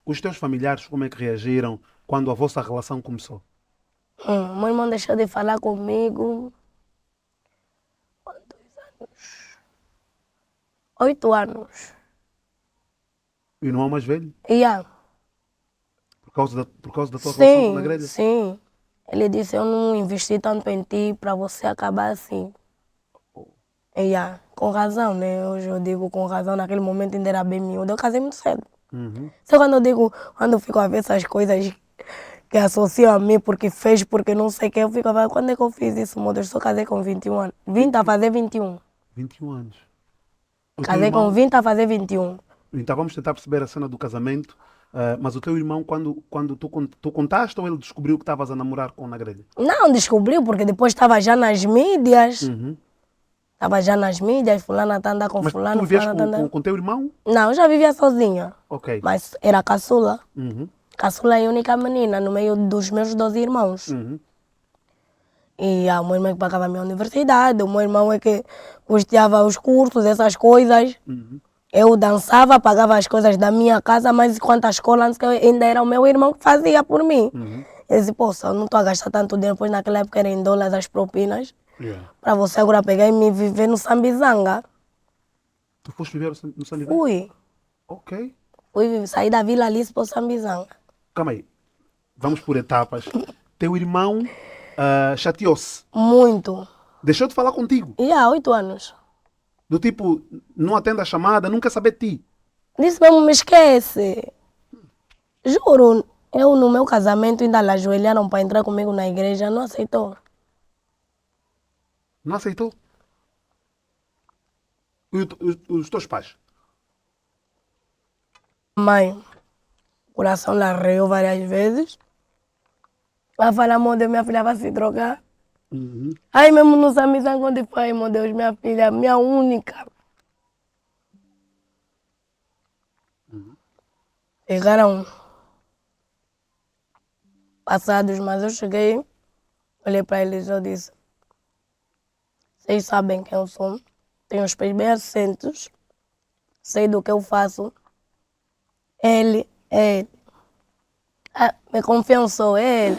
Os teus familiares, como é que reagiram quando a vossa relação começou? Meu irmão deixou de falar comigo. Quantos anos? 8 anos. O irmão mais velho? Yeah. Por causa da tua relação com a Sim, igreja? sim. Ele disse, eu não investi tanto em ti para você acabar assim. Yeah. Com razão, né? Hoje eu digo com razão, naquele momento ainda era bem miúdo. Eu casei muito cedo. Uhum. Só quando eu digo, quando eu fico a ver essas coisas que associam a mim porque fez, porque não sei o que, eu fico a ver, quando é que eu fiz isso, meu Deus? Só casei com 21 anos. 20 a 20, fazer 21. 21 anos. O teu Casei com irmão. 20 a fazer 21. Então vamos tentar perceber a cena do casamento. Mas o teu irmão, quando tu contaste ou ele descobriu que estavas a namorar com a grelha? Não descobriu, porque depois estava já nas mídias. Uhum. Estava já nas mídias, fulana está a andar com Mas tu fulano, vivias fulana está a com, com, andar... com teu irmão? Não, eu já vivia sozinha. Ok. Mas era caçula. Uhum. Caçula é a única menina no meio dos meus 12 irmãos. Uhum. E o meu irmão é que pagava a minha universidade, o meu irmão é que custeava os cursos, essas coisas. Uhum. Eu dançava, pagava as coisas da minha casa, mas enquanto a escola antes que ainda era o meu irmão que fazia por mim. Uhum. Eu disse, poxa, eu não estou a gastar tanto dinheiro, pois naquela época era em dólares as propinas, Yeah. para você agora pegar e me viver no Sambizanga. Tu foste viver no Sanivete? Fui. Ok. Saí da Vila Alice para o Sambizanga. Calma aí. Vamos por etapas. Teu irmão chateou-se. Muito. Deixou de falar contigo. E há 8 anos. Do tipo, não atende a chamada, não quer saber de ti. Disse mesmo, me esquece. Juro, eu no meu casamento ainda lá ajoelharam para entrar comigo na igreja, não aceitou. Não aceitou. E os teus pais? Mãe, o coração lá arreou várias vezes. Ela fala, meu Deus, minha filha vai se drogar. Uhum. Aí mesmo no Samizang, onde foi, meu Deus, minha filha, minha única. Chegaram passados, mas eu cheguei, olhei para eles e eu disse, vocês sabem quem eu sou, tenho os pés bem assentos, sei do que eu faço. Ele, me confiançou, ele.